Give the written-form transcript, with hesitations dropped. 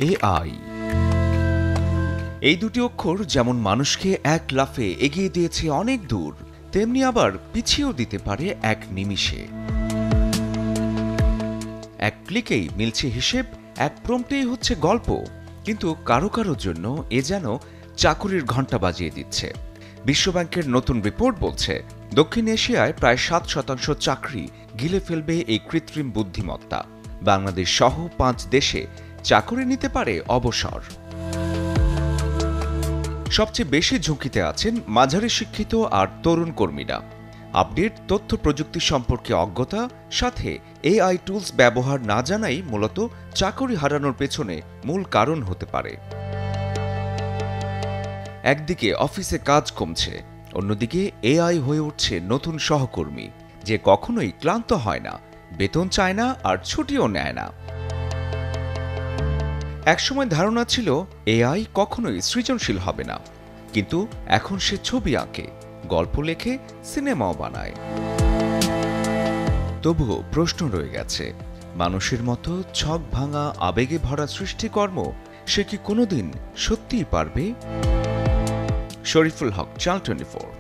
AI. এই দুটি অক্ষর যেমন মানুষকে এক লাফে এগিয়ে দিয়েছে অনেক দূর, তেমনি আবার পিছিয়েও দিতে পারে এক নিমিষে। এক ক্লিকেই মিলছে হিসেব, এক প্রম্পটেই হচ্ছে গল্প। কিন্তু কারো কারোর জন্য এ যেন চাকুরির ঘণ্টা বাজিয়ে দিচ্ছে। বিশ্বব্যাংকের নতুন রিপোর্ট বলছে, দক্ষিণ এশিয়ায় প্রায় 7% চাকরি গিলে ফেলবে এই কৃত্রিম বুদ্ধিমত্তা। বাংলাদেশ সহ 5 দেশে চাকরি নিতে পারে অবসর। সবচেয়ে বেশি ঝুঁকিতে আছেন মাঝারি শিক্ষিত আর তরুণ কর্মীরা। আপডেট তথ্য প্রযুক্তি সম্পর্কে অজ্ঞতা, সাথে এআই টুলস ব্যবহার না জানাই মূলত চাকরি হারানোর পেছনে মূল কারণ হতে পারে। একদিকে অফিসে কাজ কমছে, অন্যদিকে এআই হয়ে উঠছে নতুন সহকর্মী, যে কখনোই ক্লান্ত হয় না, বেতন চায় না আর ছুটিও নেয় না। একসময় ধারণা ছিল এআই কখনোই সৃজনশীল হবে না, কিন্তু এখন সে ছবি আঁকে, গল্প লেখে, সিনেমাও বানায়। তবুও প্রশ্ন রয়ে গেছে, মানুষের মতো ছক ভাঙা আবেগে ভরা সৃষ্টিকর্ম সে কি কোনোদিন সত্যিই পারবে? শরীফুল হক, চ্যানেল 24।